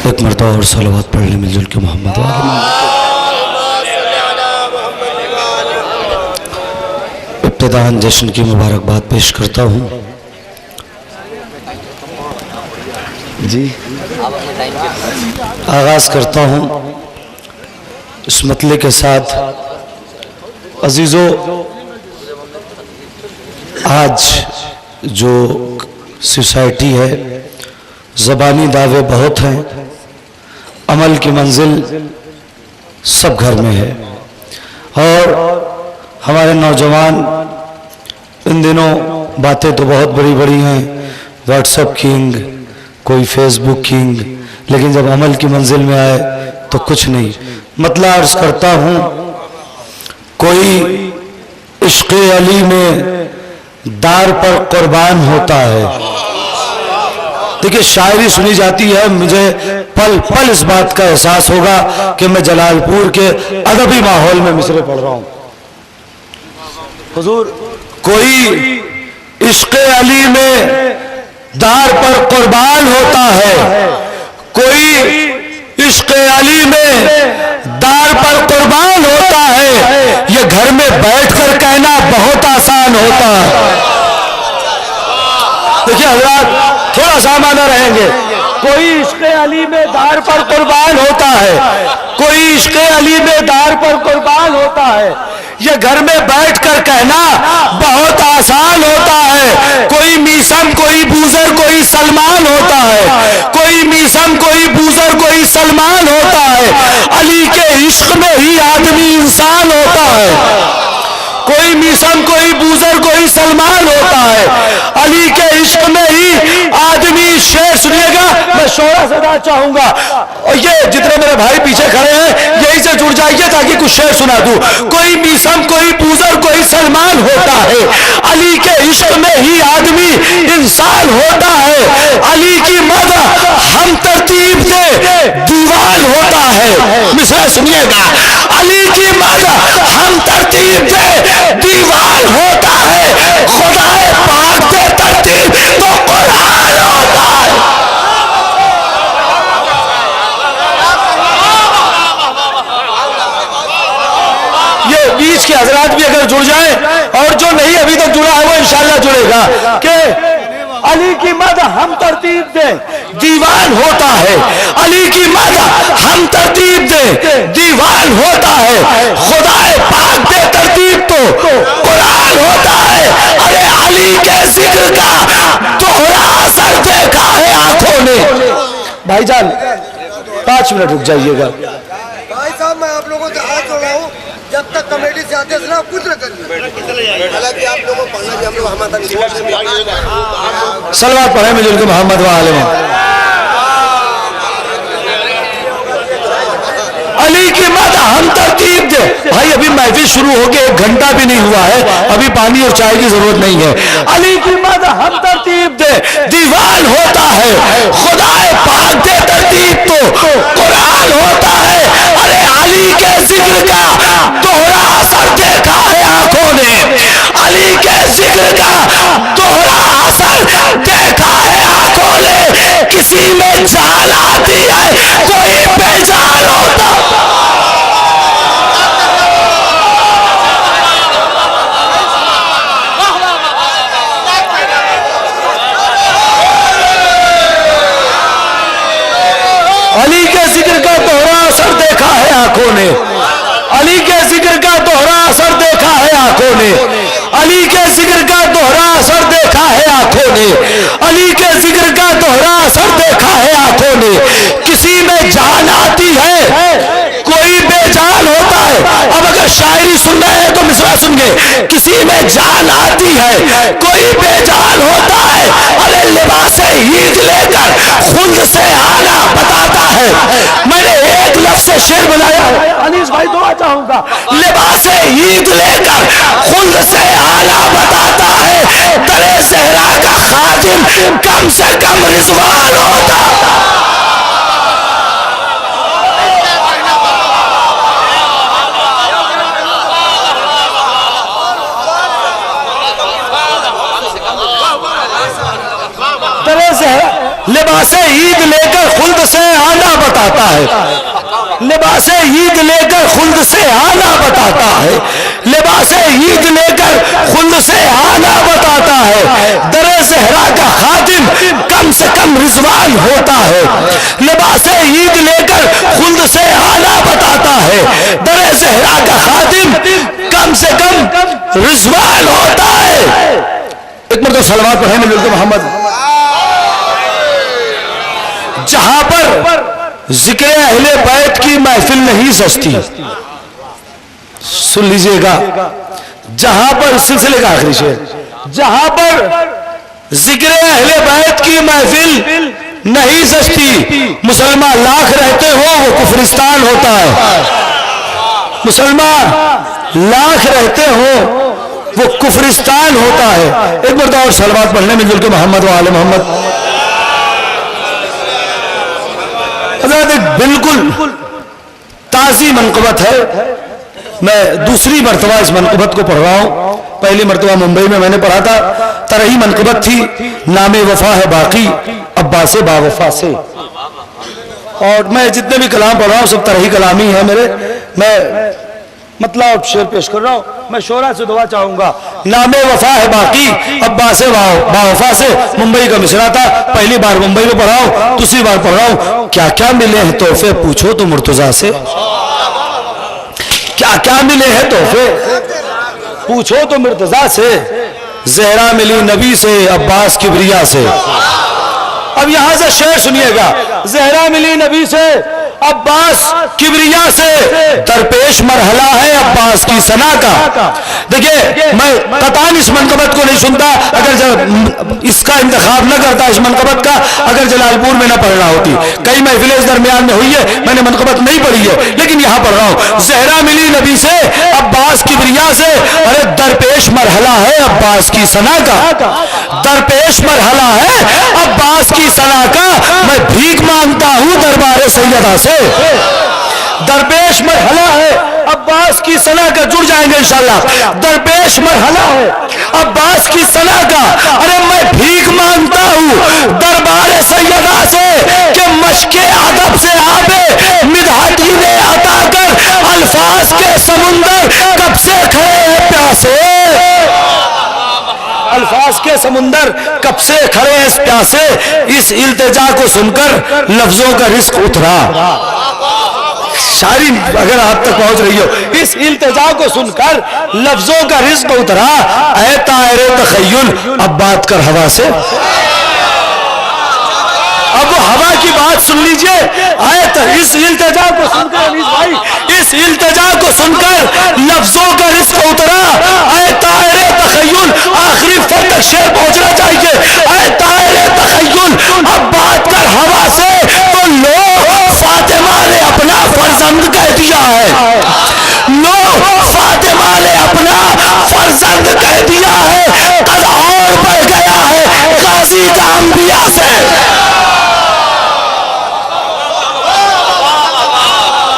ایک مرتبہ اور صلوات پڑھ لیں مل جل کے محمد ابتداءً جشن کی مبارکباد پیش کرتا ہوں جی آغاز کرتا ہوں اس مطلع کے ساتھ عزیزو آج جو سوسائٹی ہے زبانی دعوے بہت ہیں عمل کی منزل سب گھر میں ہے اور ہمارے نوجوان ان دنوں باتیں تو بہت بڑی بڑی ہیں واٹس ایپ کنگ کوئی فیس بک کنگ لیکن جب عمل کی منزل میں آئے تو کچھ نہیں مطلع عرض کرتا ہوں کوئی عشق علی میں دار پر قربان ہوتا ہے دیکھیں شاعری سنی جاتی ہے مجھے پل پل اس بات کا احساس ہوگا کہ میں جلال پور کے ادبی ماحول میں مصرع پڑھ رہا ہوں حضور کوئی عشق علی میں دار پر قربان ہوتا ہے کوئی عشق علی میں دار پر قربان ہوتا ہے یہ گھر میں بیٹھ کر کہنا بہت آسان ہوتا ہے دیکھیں حضرات تھوڑا سامانہ رہیں گے کوئی عشق علی میں دار پر قربان ہوتا ہے کوئی عشق علی میں دار پر قربان ہوتا ہے یہ گھر میں بیٹھ کر کہنا بہت آسان ہوتا ہے کوئی میسم کوئی بوزر کوئی سلمان ہوتا ہے کوئی میسم کوئی بوزر کوئی سلمان ہوتا ہے علی کے عشق میں ہی آدمی انسان ہوتا ہے کوئی میسم کوئی بوزر کوئی سلمان ہوتا ہے علی کے عشق میں ہی آدمی شعر سنیے گا میں شعرا صدا چاہوں گا اور یہ جتنے میرے بھائی پیچھے کھڑے ہیں یہی سے جڑ جائیے تاکہ کچھ شعر سنا دوں کوئی میسم کوئی بوزر کوئی سلمان ہوتا ہے علی کے عشق میں ہی آدمی انسان ہوتا ہے علی کی مدح ہم ترتیب دے دیوان ہوتا ہے مصرع سنیے گا علی کی مدح ہم ترتیب دے دیوان ہوتا ہے خدائے پاک دے ترتیب تو قرآن ہوتا ہے یہ بیچ کے حضرات بھی اگر جڑ جائیں اور جو نہیں ابھی تک جڑا ہے وہ انشاءاللہ جڑے گا کہ علی کی مدح ہم ترتیب دیں دیوان ہوتا ہے علی کی مدح ہم ترتیب دیں دیوان ہوتا ہے خدائے پاک دے ترتیب تو قرآن ہوتا ہے ارے علی کے ذکر کا دوہرا اثر دیکھا ہے آنکھوں نے بھائی جان 5 منٹ رک جائیے گا بھائی صاحب میں آپ لوگوں سے ہاتھ جوڑ رہا ہوں جب تک کمیٹی سے آتے ہیں کچھ نہ کریں حالانکہ آپ لوگوں کو پڑھنا بھی ہم لوگ ہمارا صلوات پڑھیں مجھے کے محمد و آل محمد علی کی مدح ہم ترتیب دے بھائی ابھی محفل شروع ہو کے 1 گھنٹہ بھی نہیں ہوا ہے ابھی پانی اور چائے کی ضرورت نہیں ہے علی کی مدح ہم ترتیب دے دیوان ہوتا ہے خدائے پاک دے ترتیب تو قرآن ہوتا ہے ارے علی کے ذکر کا دوہرا اثر دیکھا ہے آنکھوں نے علی کے ذکر کا دوہرا اثر دیکھا ہے آنکھوں نے کسی میں جان آتی ہے کوئی بے جان ہوتا علی کے ذکر کا دوہرا اثر دیکھا ہے آنکھوں نے علی کے ذکر کا دوہرا اثر دیکھا ہے آنکھوں نے علی کے ذکر کا دوہرا اثر دیکھا ہے آنکھوں نے علی کے ذکر کا دوہرا اثر دیکھا ہے آنکھوں نے کسی میں جان آتی ہے کوئی بے جان ہوتا ہے اب اگر شاعری سن رہے ہیں تو مصرع سن گے کسی میں جان آتی ہے کوئی بے جان ہوتا ہے ارے لباس عید لے کر خلد سے آنا بتاتا ہے میں نے ایک لفظ سے شعر بنایا ہے انیس بھائی دعا چاہوں گا لباس عید لے کر خلد سے آنا بتاتا ہے درے صحرا کا خادم کم سے کم رضوان ہوتا لباس عید لے کر خلد سے آنا لباس عید لے کر خلد سے آنا بتاتا ہے، لباس عید لے کر خلد سے آنا بتاتا ہے، در زہرا کا خادم کم سے کم رضوان ہوتا ہے، لباس عید لے کر خلد سے آنا بتاتا ہے، در زہرا کا خادم کم سے کم رضوان ہوتا ہے۔ ایک مرتبہ صلوات پڑھیں ملت محمد۔ جہاں پر ذکر اہل بیت کی محفل نہیں سجتی، سن لیجئے گا، جہاں پر سلسلے کا آخری شعر، جہاں پر ذکر اہل بیت کی محفل نہیں سجتی، مسلمان لاکھ رہتے ہو وہ کفرستان ہوتا ہے، مسلمان لاکھ رہتے ہو وہ کفرستان ہوتا ہے۔ ایک مرتبہ اور صلوات پڑھنے میں ملت محمد و آل محمد۔ حضرت ایک بالکل تازی منقبت ہے، میں دوسری مرتبہ اس منقبت کو پڑھ رہا ہوں، پہلی مرتبہ ممبئی میں نے پڑھا تھا، ترہی منقبت تھی، نام وفا ہے باقی عباس با وفا سے، اور میں جتنے بھی کلام پڑھ رہا ہوں سب ترہی کلامی ہے میرے، میں مطلب شعر پیش کر رہا ہوں، میں شعرا سے دعا چاہوں گا۔ نام وفا ہے باقی عباس با وفا سے، ممبئی کا مصرع تھا، پہلی بار ممبئی میں پڑھا ہوں، دوسری بار پڑھ رہا ہوں۔ کیا کیا ملے ہیں تحفے پوچھو تو مرتضیٰ سے، کیا کیا ملے ہیں تحفے پوچھو تو مرتضیٰ سے، زہرا ملی نبی سے عباس کبریا سے۔ اب یہاں سے شعر سنیے گا، زہرا ملی نبی سے عباس کبریا سے، درپیش مرحلہ ہے عباس کی ثنا کا۔ دیکھیں میں قطعاً اس منقبت کو نہیں سنتا، اگر اس کا انتخاب نہ کرتا اس منقبت کا، اگر جلال پور میں نہ پڑھنا ہوتی، کئی محفلیں اس درمیان میں ہوئی ہے، میں نے منقبت نہیں پڑھی ہے، لیکن یہاں پڑھ رہا ہوں۔ زہرا ملی نبی سے عباس کبریا سے، ارے درپیش مرحلہ ہے عباس کی ثنا کا، درپیش مرحلہ ہے عباس کی ثنا کا، میں بھیک مانگتا ہوں دربار سیدہ سے، درپیش مرحلہ ہے عباس کی ثنا کا، جڑ جائیں گے انشاءاللہ، درپیش مرحلہ ہے عباس کی ثنا کا، ارے میں بھیک مانگتا ہوں دربار سیدہ سے، کہ مشق ادب سے آبے مدحتی نے عطا کر، الفاظ کے سمندر کب سے کھڑے ہیں پیاسے، الفاظ کے سمندر کب سے کھڑے ہیں پیاسے، اس التجا کو سن کر لفظوں کا رزق اترا، شاعری اگر آپ تک پہنچ رہی ہو، اس التجا کو سن کر لفظوں کا رزق اترا، اے طائر تخیل اب بات کر ہوا سے، اب وہ ہوا کی بات سن لیجئے، اس التجا کو سن کر عزیز بھائی، اس التجا کو سن کر لفظوں کا رزق اترا، اے طائر تخیل، آخری فرد تک شعر پہنچنا چاہیے، اے طائر تخیل اب بات کر ہوا سے، تو لو فاطمہ نے اپنا فرزند کہہ دیا ہے، لو فاطمہ نے اپنا فرزند کہہ دیا ہے، قد اور بڑھ گیا ہے غازی کا انبیاء سے،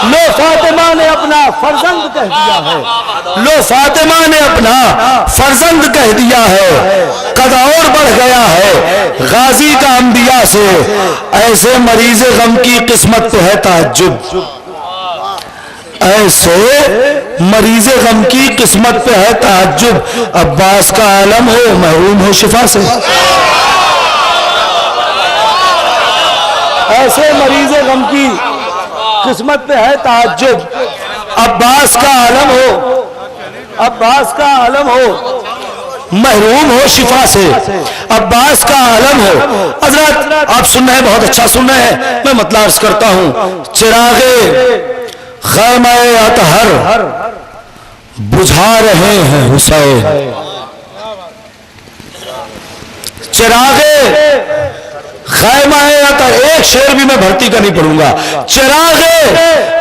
لو فاطمہ نے اپنا فرزند کہہ دیا ہے، لو فاطمہ نے اپنا فرزند کہہ دیا ہے، قد اور بڑھ گیا ہے غازی کا انبیاء سے، ایسے مریض غم کی قسمت پہ ہے تعجب، ایسے مریض غم کی قسمت پہ ہے تعجب، عباس کا عالم ہو محروم ہو شفا سے، ایسے مریض غم کی قسمت پہ ہے تعجب، عباس کا عالم ہو، عباس کا عالم ہو محروم ہو شفا سے، عباس کا عالم ہو۔ حضرات آپ سن رہے ہیں، بہت اچھا سن رہے ہیں، میں مطلب عرض کرتا ہوں، چراغ خیمہ اطہر بجھا رہے ہیں حسین، چراغ خیمہ اطہر، ایک شعر بھی میں بھرتی کا نہیں پڑھوں گا، چراغ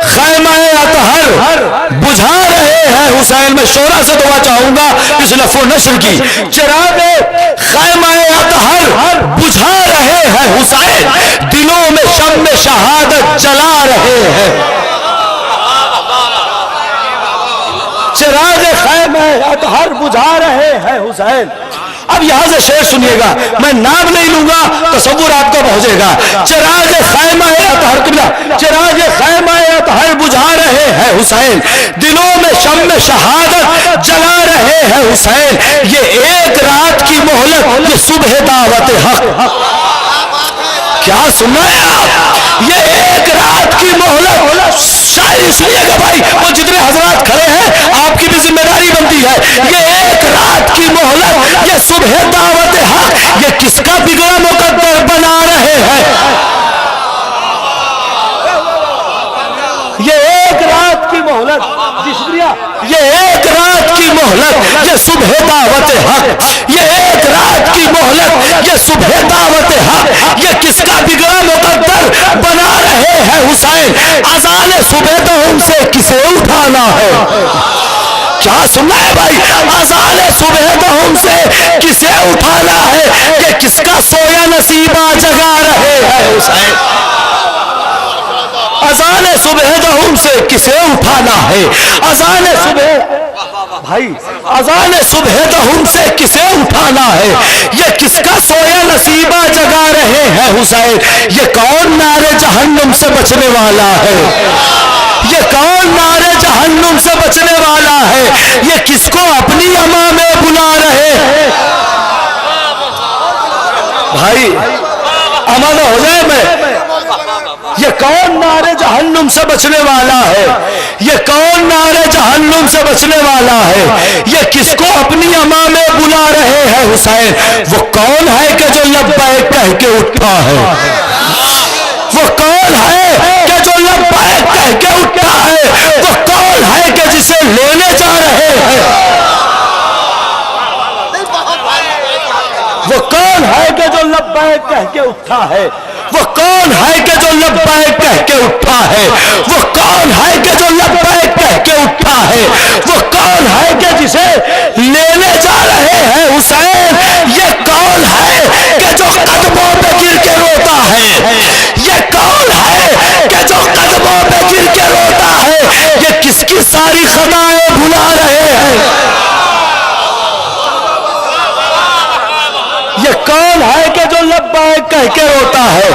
خیمہ اطہر بجھا رہے ہیں حسین، میں شعرا سے دعا چاہوں گا اس لفظ و نشر کی، چراغ خیمہ اطہر بجھا رہے ہیں حسین، دلوں میں شمع شہادت جلا رہے ہیں، چراغ خیمہ اطہر بجھا رہے ہیں حسین۔ اب یہاں سے شعر سنیے گا، میں نام نہیں لوں گا، تصور آپ کو پہنچے گا، چراغ خیمہ اطہر، چراغ خیمہ اطہر بجھا حسین، دلوں میں شمع شہادت جلا رہے ہیں حسین، یہ ایک رات کی مہلت یہ صبح دعوت حق۔ کیا سننا ہے آپ؟ یہ ایک رات کی مہلت، شاعری سنیے گا بھائی، وہ جتنے حضرات کھڑے ہیں آپ کی بھی ذمہ داری بنتی ہے، یہ ایک رات کی مہلت یہ صبح دعوت حق، یہ کس کا بگڑا مقدر بنا رہے ہیں؟ یہ ایک رات کی مہلت، جی شکریہ، یہ ایک رات کی مہلت یہ صبح دعوت حق، یہ ایک رات کی مہلت یہ صبح دعوت حق، یہ کس کا بگڑا مقدر بنا رہے ہیں حسین، اذان صبح تو ہم سے کسے اٹھانا ہے؟ کیا سننا ہے بھائی؟ اذان صبح تو ہم سے کسے اٹھانا ہے، یہ کس کا سویا نصیبہ جگا رہے ہیں حسین، اذان صبح دہم سے کسے اٹھانا ہے، اذان صبح بھائی، اذان صبح دہم سے کسے اٹھانا ہے، یہ کس کا سویا نصیبہ جگا رہے ہیں حسین، یہ کون نارے جہنم سے بچنے والا ہے، یہ کون نارے جہنم سے بچنے والا ہے، یہ کس کو اپنی اما میں بلا رہے ہیں؟ بھائی امانہ ہو جائے میں، یہ کون نارے جہنم سے بچنے والا ہے، یہ کون نارے جہنم سے بچنے والا ہے، یہ کس کو اپنی اما میں بلا رہے ہیں حسین، وہ کون ہے کہ جو لبیک کہہ کے اٹھا ہے، وہ کون ہے کہ جو لبیک کہہ کے اٹھا ہے، وہ کون ہے کہ جسے لینے جا رہے ہیں، وہ کون ہے کہ جو لبیک کہہ کے اٹھا ہے، وہ کون ہے کہ جو لبیک کہہ کے اٹھا ہے، وہ کون ہے کہ جو لبیک کہہ کے اٹھا ہے، وہ کون ہے کہ جسے لینے جا رہے ہیں حسین، یہ کون ہے کہ جو قدموں پہ گر کے روتا ہے، یہ کون ہے کہ جو قدموں پہ گر کے روتا ہے، یہ کس کی ساری خطائیں بھلا رہے ہیں، یہ کون ہے کہ جو لبیک کہہ کے روتا ہے؟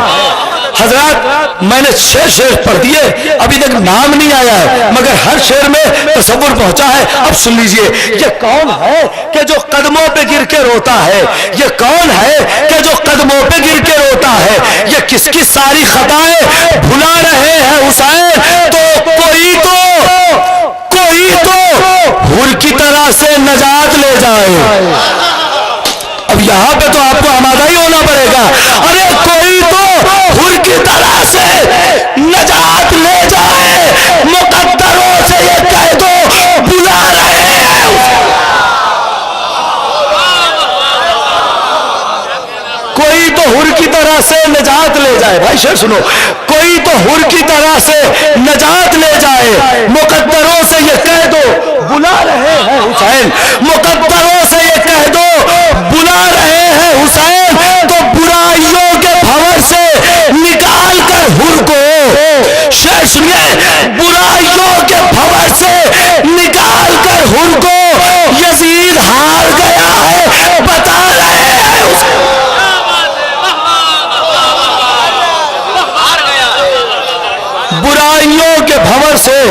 حضرات میں نے 6 شعر پڑھ دیے، ابھی تک نام نہیں آیا ہے مگر ہر شعر میں تصور پہنچا ہے، اب سن لیجئے، یہ کون ہے کہ جو قدموں پہ گر کے روتا ہے، یہ کون ہے کہ جو قدموں پہ گر کے روتا ہے، یہ کس کی ساری خطائیں بھلا رہے ہیں حسین، تو کوئی تو حور کی طرح سے نجات لے جائے، اب یہاں پہ تو آپ کو آمادہ ہی ہونا پڑے گا، ارے کوئی تو حور کی طرح سے نجات لے جائے، مقدروں سے یہ کہہ دو بلا رہے ہیں، کوئی تو حور کی طرح سے نجات لے جائے، بھائی شعر سنو، کوئی تو حور کی طرح سے نجات لے جائے، مقدروں سے یہ کہہ دو بلا رہے ہیں حسین، مقدروں سے یہ کہہ دو بلا رہے ہیں حسین، تو برائیوں کے بھور سے نکال کر حور کو، شعر سنیے، برائیوں کے بھور سے نکال کر حور کو یزید ہار گیا ہے، بتا رہے ہیں برائیوں کے بھور سے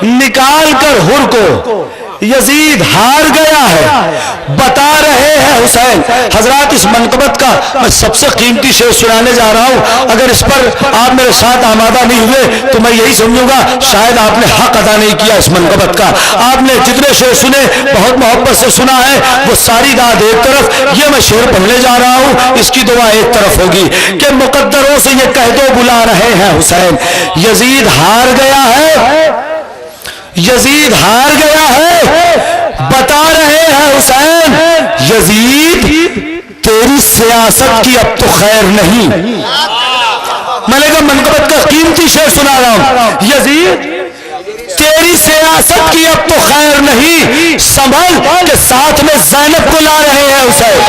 نکال کر حور کو یزید ہار گیا ہے، بتا رہے ہیں حسین۔ حضرات اس منقبت کا میں سب سے قیمتی شعر سنانے جا رہا ہوں، اگر اس پر آپ میرے ساتھ آمادہ نہیں ہوئے تو میں یہی سمجھوں گا شاید آپ نے حق ادا نہیں کیا اس منقبت کا۔ آپ نے جتنے شعر سنے بہت محبت سے سنا ہے، وہ ساری داد ایک طرف، یہ میں شعر پڑھنے جا رہا ہوں، اس کی دعا ایک طرف ہوگی کہ مقدروں سے یہ کہہ دو بلا رہے ہیں حسین، یزید ہار گیا ہے، یزید ہار گیا ہے، بتا رہے ہیں حسین، یزید تیری سیاست کی اب تو خیر نہیں۔ میں نے کہا منقبت کا قیمتی شعر سنا رہا ہوں، یزید تیری سیاست کی اب تو خیر نہیں، سنبھل کے ساتھ میں زینب کو لا رہے ہیں حسین۔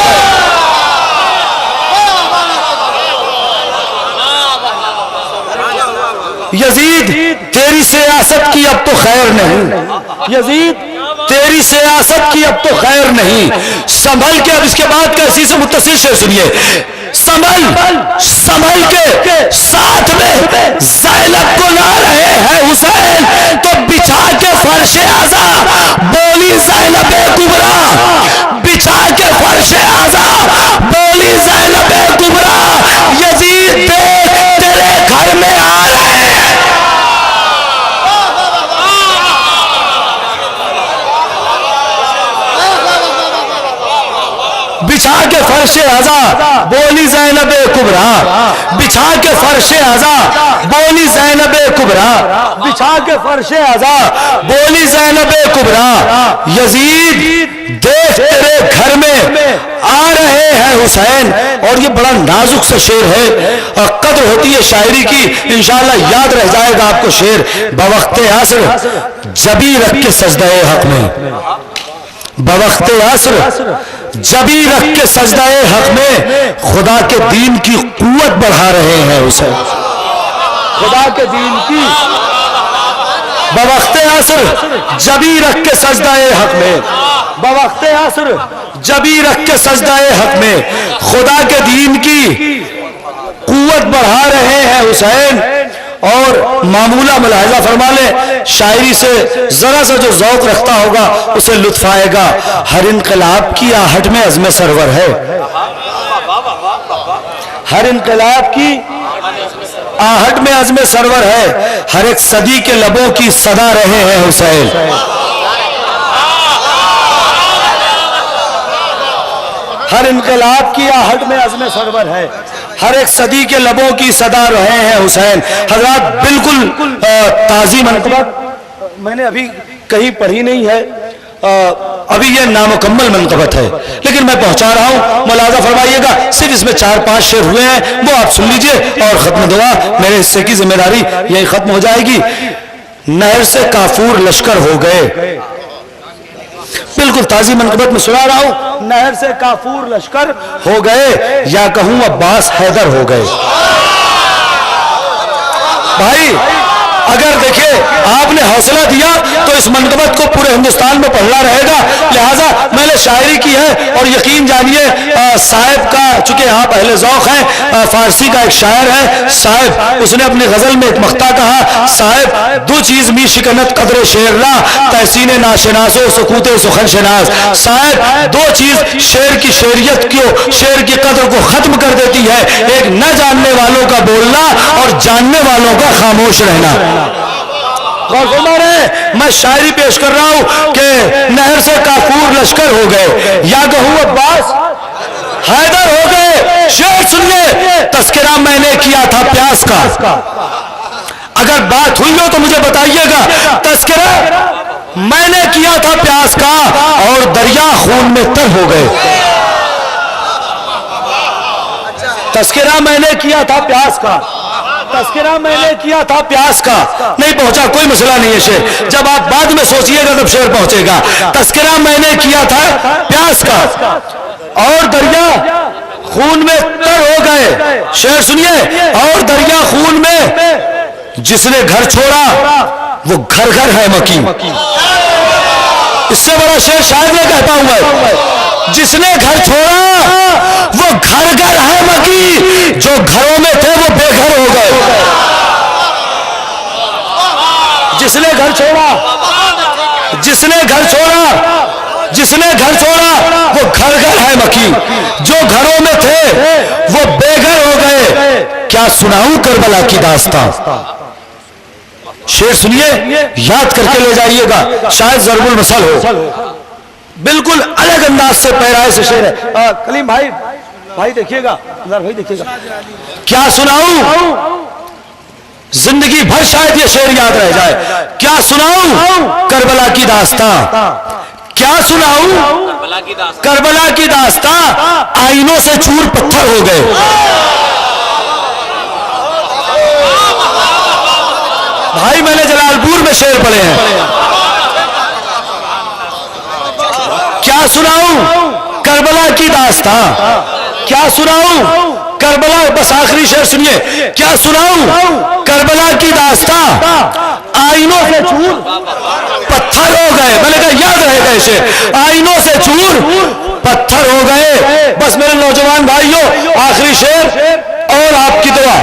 یزید تیری سیاست کی اب تو خیر نہیں، یزید تیری سیاست کی اب تو خیر نہیں، سنبھل کے، اب اس کے بعد کیسی سے متصل شعر سنیے، سنبھل کے ساتھ میں زینب کو لا رہے ہیں حسین، تو بچھا کے فرش عزا بولی زینب کبریٰ، بچھا کے فرش عزا بولی زینب کبریٰ، یزید دیکھ تیرے گھر میں آ رہے ہیں۔ بچھا کے فرش عزا بولی زینب کبریٰ، بچھا کے فرش عزا بولی زینب کبریٰ، بچھا کے فرش عزا بولی زینب کبریٰ، یزید دیکھ تیرے گھر میں آ رہے ہیں حسین۔ اور یہ بڑا نازک سا شعر ہے، قدر ہوتی ہے شاعری کی، انشاءاللہ یاد رہ جائے گا آپ کو شعر۔ بوقت عصر جبی رکھ کے سجدہ حق میں، بوقت عصر جبی رکھ کے سجدہ حق میں خدا کے دین کی قوت بڑھا رہے ہیں حسین، خدا کے دین کی۔ بوقت عصر جبی رکھ کے سجدہ حق میں، بوقت عصر جبی رکھ کے سجدہ حق میں خدا کے دین کی قوت بڑھا رہے ہیں حسین۔ اور معمولہ ملاحظہ فرما لیں، شاعری سے ذرا سا جو ذوق رکھتا ہوگا اسے لطف آئے گا۔ ہر انقلاب کی آہٹ میں عزم سرور ہے، ہر انقلاب کی آہٹ میں عزم سرور ہے، ہر ایک صدی کے لبوں کی صدا رہے ہیں حسین۔ ہر انقلاب کی آہٹ میں عزم سرور ہے، ہر ایک صدی کے لبوں کی صدا رہے ہیں حسین۔ حضرات بالکل تازی منقبت میں نے ابھی کہیں پڑھی نہیں ہے، ابھی یہ نامکمل منقبت ہے، لیکن میں پہنچا رہا ہوں، ملاحظہ فرمائیے گا۔ صرف اس میں 4-5 شعر ہوئے ہیں، وہ آپ سن لیجئے اور ختم دعا، میرے حصے کی ذمہ داری یہی ختم ہو جائے گی۔ نہر سے کافور لشکر ہو گئے، بالکل تازی منقبت میں سنا رہا ہوں، نہر سے کافور لشکر ہو گئے، یا کہوں عباس حیدر ہو گئے۔ بھائی اگر دیکھیں آپ نے حوصلہ دیا تو اس منقبت کو پورے ہندوستان میں پڑھنا رہے گا، لہٰذا میں نے شاعری کی ہے اور یقین جانیے صاحب کا، چونکہ آپ اہل ذوق ہیں، فارسی کا ایک شاعر ہے صاحب، اس نے اپنی غزل میں ایک مقطع کہا، صاحب دو چیز می شکنت قدر شعر را تحسین ناشناس و سکوت سخن شناس، صاحب دو چیز شعر کی شعریت کو، شعر کی قدر کو ختم کر دیتی ہے، ایک نہ جاننے والوں کا بولنا اور جاننے والوں کا خاموش رہنا۔ میں شاعری پیش کر رہا ہوں کہ نہر سے کافور لشکر ہو گئے، یا کہوں عباس حیدر ہو گئے۔ شعر سنیے، تذکرہ میں نے کیا تھا پیاس کا، اگر بات ہوئی ہو تو مجھے بتائیے گا۔ تذکرہ میں نے کیا تھا پیاس کا اور دریا خون میں تر ہو گئے۔ تذکرہ میں نے کیا تھا پیاس کا، تذکرہ میں نے کیا تھا پیاس کا، نہیں پہنچا کوئی مسئلہ نہیں ہے شعر، جب آپ بعد میں سوچئے گا تب شعر پہنچے گا۔ تذکرہ میں نے کیا تھا پیاس کا اور دریا خون میں تر ہو گئے، شعر سنیے، اور دریا خون میں جس نے گھر چھوڑا وہ گھر گھر ہے مکی۔ اس سے بڑا شعر شاید میں کہتا ہوں میں، جس نے گھر چھوڑا وہ گھر گھر ہے مکی، جو گھروں میں تھے وہ بے گھر ہو گئے۔ جس نے گھر چھوڑا، جس نے گھر چھوڑا، جس نے گھر چھوڑا وہ گھر گھر ہے مکی، جو گھروں میں تھے وہ بے گھر ہو گئے۔ کیا سناؤں کربلا کی داستان، شعر سنیے، یاد کر کے لے جائیے گا، شاید ضرب المثل ہو، بالکل الگ انداز سے پیرائے سے شعر ہے۔ کلیم بھائی دیکھیے گا، بھائی دیکھیے گا، کیا سناؤں زندگی بھر شاید یہ شعر یاد رہ جائے، کیا سناؤں کربلا کی داستان، کیا سناؤں کربلا کی داستان، آئینوں سے چور پتھر ہو گئے۔ بھائی میں نے جلال پور میں شعر پڑھے ہیں، کیا سناؤں کربلا کی داستان، کیا سناؤں کربلا، بس آخری آخری شعر سنیے، کیا سناؤں کربلا کی داستان، آئینوں سے چور پتھر ہو گئے. میں نے کہا یاد رہے گا اسے، آئینوں سے چور پتھر ہو گئے. بس میرے نوجوان بھائیوں آخری شعر اور آپ کی دعا.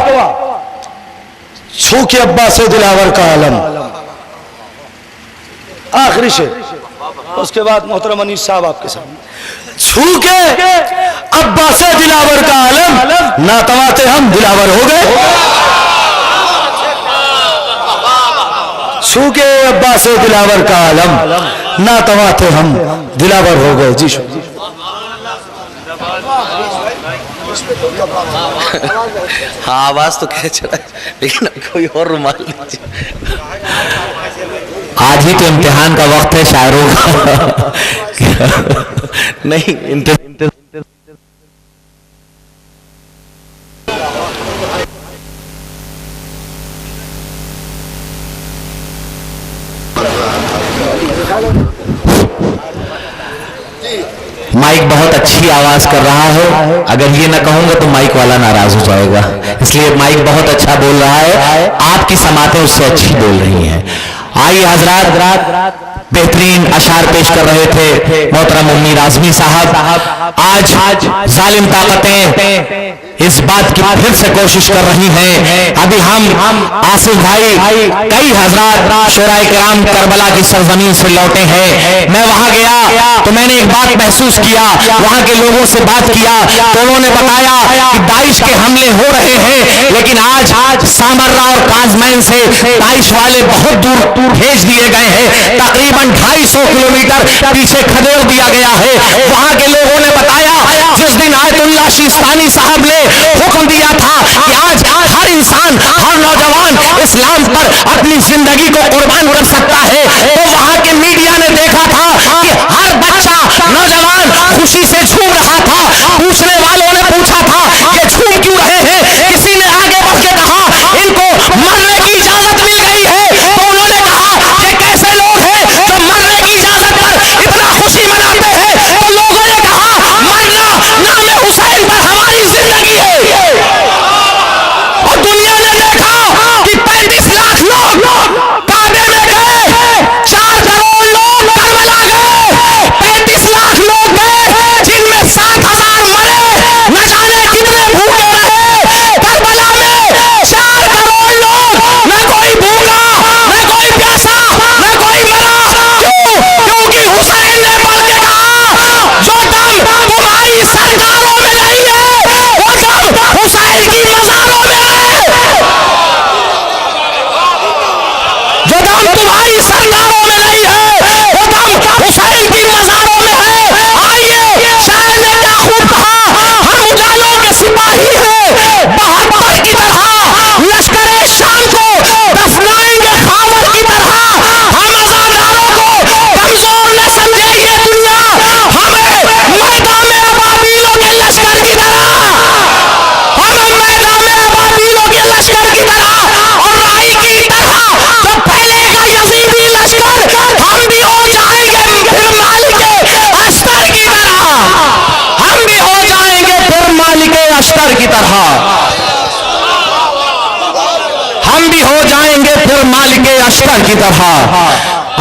چھو کے ابا سے دلاور کا عالم، آخری شعر. اس کے بعد محترم انیس صاحب آپ کے سامنے. چھو کے ابا سے دلاور کا عالم، ناتواتے ہم دلاور ہو گئے. چھو کے ابا سے دلاور کا عالم، ناتواتے ہم دلاور ہو گئے. جی شکریہ. ہاں آواز تو کہہ چلا لیکن کوئی اور رومال نہیں. آج ہی تو امتحان کا وقت ہے شاعروں کا. نہیں مائک بہت اچھی آواز کر رہا ہے. اگر یہ نہ کہوں گا تو مائک والا ناراض ہو جائے گا، اس لیے مائک بہت اچھا بول رہا ہے. آپ کی سماعتیں اس سے اچھی بول رہی ہیں. آئیے حضرات، بہترین اشعار پیش کر رہے تھے محترم منیر اعظمی صاحب. آج ظالم طاقتیں اس بات کی پھر سے کوشش کر رہی ہیں. ابھی ہم آصف بھائی کئی حضرات شعراء کرام کربلا کی سرزمین سے لوٹے ہیں. میں وہاں گیا تو میں نے ایک بات محسوس کیا. وہاں کے لوگوں سے بات کیا تو انہوں نے بتایا کہ داعش کے حملے ہو رہے ہیں، لیکن آج سامرہ اور کازمین سے داعش والے بہت دور بھیج دیے گئے ہیں. تقریباً 250 کلومیٹر پیچھے کھدیڑ دیا گیا ہے. وہاں کے لوگوں نے بتایا جس دن آیت اللہ شیستانی صاحب نے حکم دیا تھا کہ آج ہر انسان، ہر نوجوان اسلام پر اپنی زندگی کو قربان کر سکتا ہے، تو وہاں کے میڈیا نے دیکھا تھا کہ ہر بچہ نوجوان خوشی سے جھوم رہا تھا. پوچھنے والوں نے پوچھا تھا یہ جھوم کیوں رہے ہیں؟ کسی نے آگے بڑھ کے کہا ان کو مرنے کی اجازت مل گئی ہے. تو انہوں نے کہا یہ کیسے لوگ ہیں جو مرنے کی اجازت پر اتنا خوشی مناتے ہیں؟ تو لوگوں نے کہا مرنا نام حسین پر ہماری زندگی ہے. اور دنیا نے دیکھا کہ 35 لاکھ لوگ کعبے میں گئے، 4 کروڑ لوگ کربلا گئے، 35 لاکھ لوگ گئے جن میں 7,000 مرے، نہ جانے کتنے بھوکے رہے. کربلا میں 4 کروڑ لوگ، نہ کوئی بھوکا، نہ کوئی پیاسا، نہ کوئی مرا. کیوں؟ کیونکہ حسین نے بڑھ کے کہا جو دم تمہاری سرکاروں میں نہیں ہے وہ دم حسین کی مزاروں میں ہے. جو دم تمہاری سرکاروں میں نہیں ہے وہ دم حسین کی مزاروں میں ہے. آئیے شاعر نے کیا خوب کہا، ہم اجالوں کے سپاہی ہیں 72 کی طرح، لشکر شام کو دفنائیں گے خاور کی طرح. ہم عزاداروں کو کمزور نہ سمجھے یہ دنیا، ہمیں میدان میں ابابیلوں کے لشکر کی طرح، ہمیں میدان میں ابابیلوں کے لشکر کی طرح اور رائی کی طرح جو پھیلے گا یزیدی لشکر، ہم بھی ہو جائیں گے پھر مالک اشتر کی طرح. ہم بھی ہو جائیں گے پھر مالک اشتر کی طرح. ہم بھی ہو جائیں گے پھر مالک اشتر کی طرح.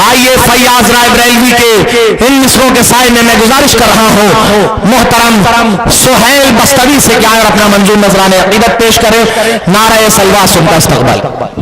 آئیے فیاض رائے بریلوی کے ان مصروں کے سائے میں گزارش کر رہا ہوں محترم سہیل بستوی سے کہ آئے اور اپنا منظور نذرانِ عقیدت پیش کرے. نعرہ سلوات سن کا استقبال.